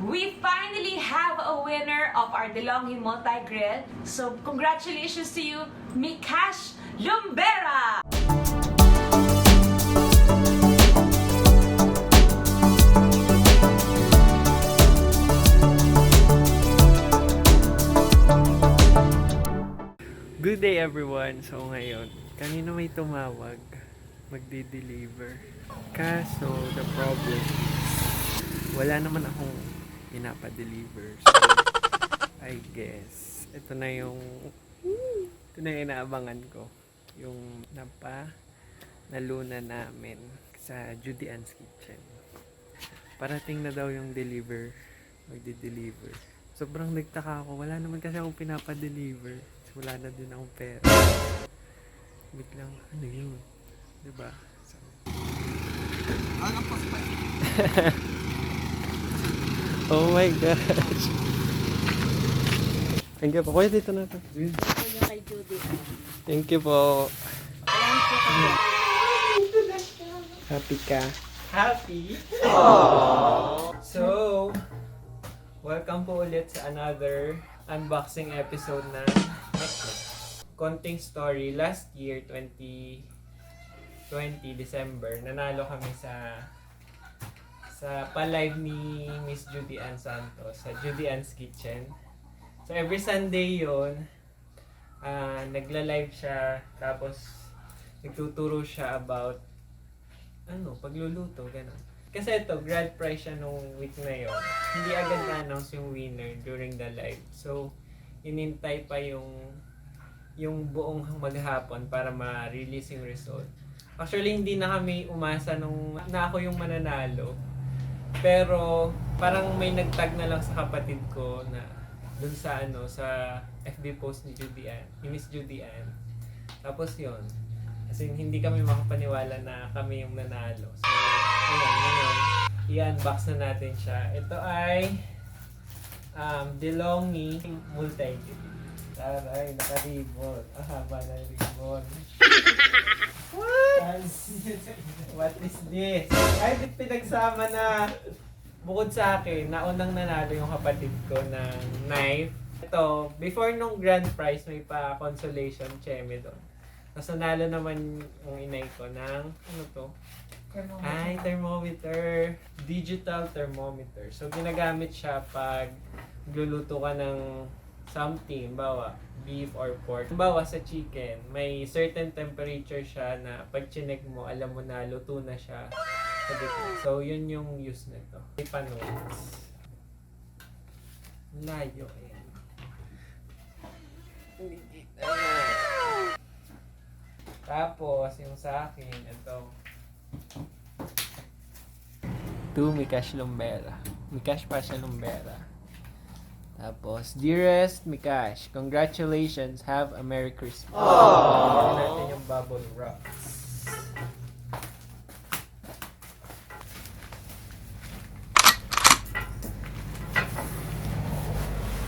We finally have a winner of our DeLonghi Multi-Grill. So, congratulations to you, Mikash Lumbera! Good day everyone! So ngayon, kanina may tumawag, magde-deliver. Kaso, the problem is, wala naman akong pinapa-deliver. So, I guess, ito na yung inaabangan ko. Yung naluna namin sa Juday's Kitchen. Parating na daw yung magde-deliver. Sobrang nagtaka ako, wala naman kasi akong pinapa-deliver. Wala na din akong pera. Biglang, ano yun? Diba? So, oh my gosh. Thank you po. Kuya, dito na ito. Kuya kay Judy. Thank you po. Happy ka? Happy? Aww. So, welcome po ulit sa another unboxing episode ng Mech. Konting story, last year, 2020 December, nanalo kami sa pa-live ni Miss Judy Ann Santos sa Juday's Kitchen. So every Sunday yon, nagla-live siya, tapos nagtuturo siya about pagluluto, gano'n. Kasi ito, grand prize siya nung week na yon. Hindi agad na-announce yung winner during the live. So, inintay pa yung buong maghapon para ma-release yung result. Actually, hindi na kami umasa na ako yung mananalo. Pero, parang may nagtag na lang sa kapatid ko na dun sa FB post ni Miss Judy Ann. Tapos yon. Kasi hindi kami makapaniwala na kami yung nanalo. So, ngayon, i-unbox na natin siya. Ito ay DeLonghi Multi-Grill. Taray, naka-ribbon. Haba na ribbon. What is this? Ay, pinagsama na. Bukod sa akin, naunang nanalo yung kapatid ko ng knife. Ito, before nung grand prize, may pa-consolation cheme doon. Tapos nanalo naman yung inay ko ng, thermometer. Digital thermometer. So, ginagamit siya pag gluluto ka ng something, bawa beef or pork. Bawa sa chicken, may certain temperature siya na pag chinek mo, alam mo na luto na siya. So, yun yung use nito. May panotes. Layo, ayan. Tapos, yung sa akin, ito. To Mikash Lumbera. Mikash pa siya Lumbera. Tapos, dearest Mikash, congratulations. Have a Merry Christmas. Aww! Natin yung bubble wraps.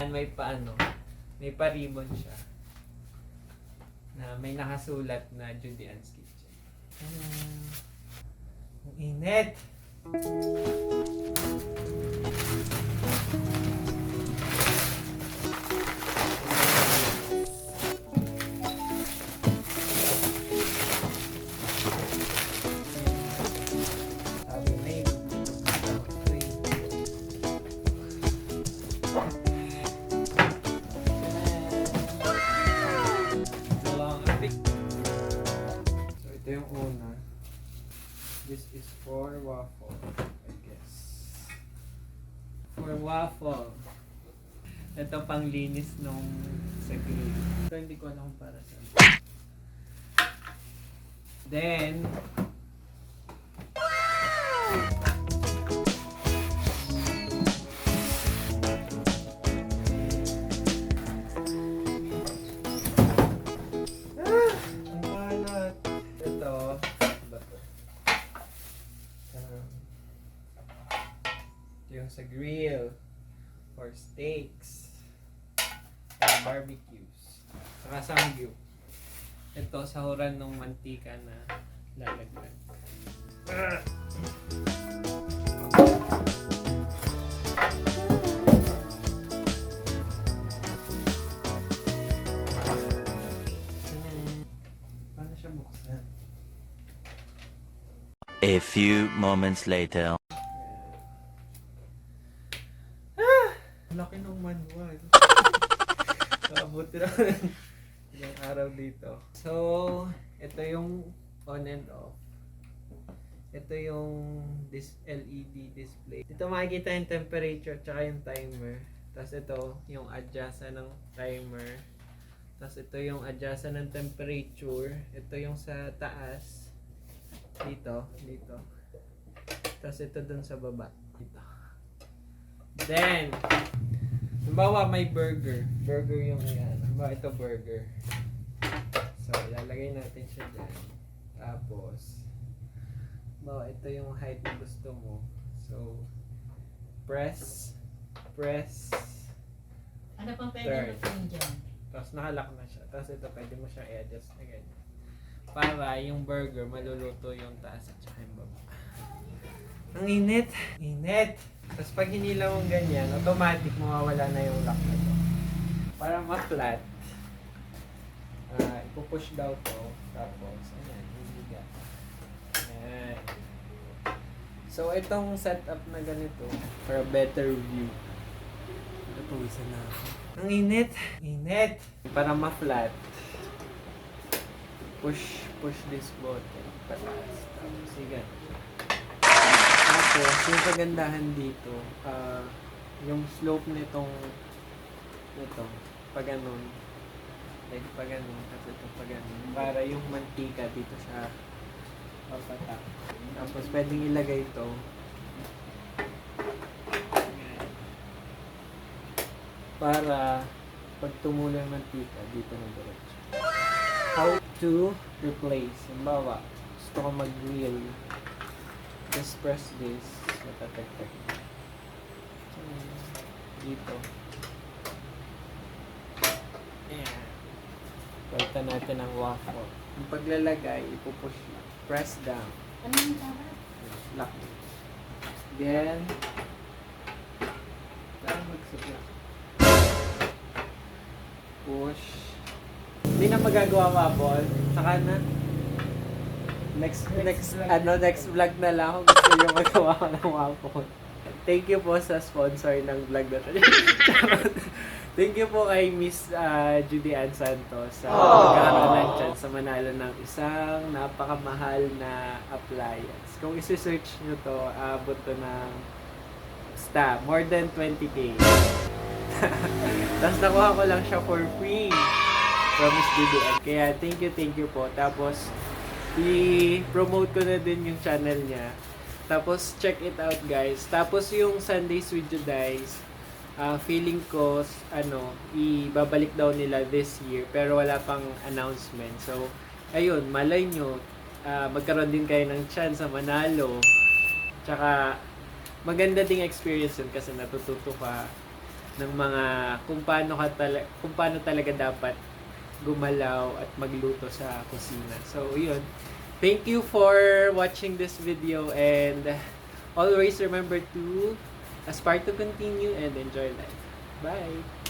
And may pa-ribbon siya. Na may nakasulat na Juday's Kitchen. Ang init! This is for waffle, I guess. For waffle. Ito pang linis nung sa grill. Ito hindi ko alam para saan. Then, yung sa grill for steaks and barbecues saka samgyup. Ito sahuran ng mantika na lalagyan. A few moments later. Laki ng manual. Mabuti na ilang araw dito. So, ito yung on and off. Ito yung LED display. Dito makikita yung temperature tsaka yung timer. Tapos ito yung adjustan ng timer. Tapos ito yung adjustan ng temperature. Ito yung sa taas. Dito. Tapos ito dun sa baba. Dito. Then, halimbawa may burger. Burger yung yan. Halimbawa ito burger. So, ilalagay natin siya dyan. Tapos, halimbawa ito yung height na gusto mo. So, press. Ano pang pwede Third. natin dyan? Tapos nakalock na siya. Tapos ito pwede mo siyang i-adjust na ganyan. Para yung burger maluluto yung taas at saka yung baba. Ang init! Init! Tapos pag hinilaw mong ganyan, automatic mawawala na yung lock na to. Para ma-flat, ipupush daw to. Tapos, ayan, hihiga. Ayan. So, itong setup na ganito, for a better view. Napawisan na ako. Ang init! Init! Para ma-flat, push this button pataas. Tapos, sige. Tapos, yung kagandahan dito, yung slope nitong pag ganun, like pag ganun, tapos ito pag ganun, para yung mantika dito sa papatak. Tapos, pwedeng ilagay ito para pag tumulo yung mantika, dito na diretso. How to replace. Halimbawa, gusto ko mag-grill. Just press this. Matatagtag. Dito. Ayan. Palitan natin ang waffle. Yung paglalagay, ipupush. Press down. Ano yung tara? Lock. Then, saan magsipla? Push. Hindi na magagawa waffle. Saka na. Next vlog na lang kung gusto nyo magawa ko ng waffle. Thank you po sa sponsor ng vlog na to. Thank you po kay Miss Juday Santos sa pagkakaroon ng chance sa manalo ng isang napakamahal na appliance. Kung isi-search nyo to, abot to ng more than 20k. Tapos nakuha ko lang siya for free from Miss Juday. Kaya thank you po. Tapos i-promote ko na din yung channel niya. Tapos check it out guys. Tapos yung Sundays with Juday, feeling ko ibabalik daw nila this year pero wala pang announcement. So ayun, malay nyo magkaroon din kayo ng chance sa manalo. Tsaka maganda ding experience yun kasi natututo ka ng mga kung paano talaga dapat gumalaw at magluto sa kusina. So, yun. Thank you for watching this video and always remember to aspire to continue and enjoy life. Bye!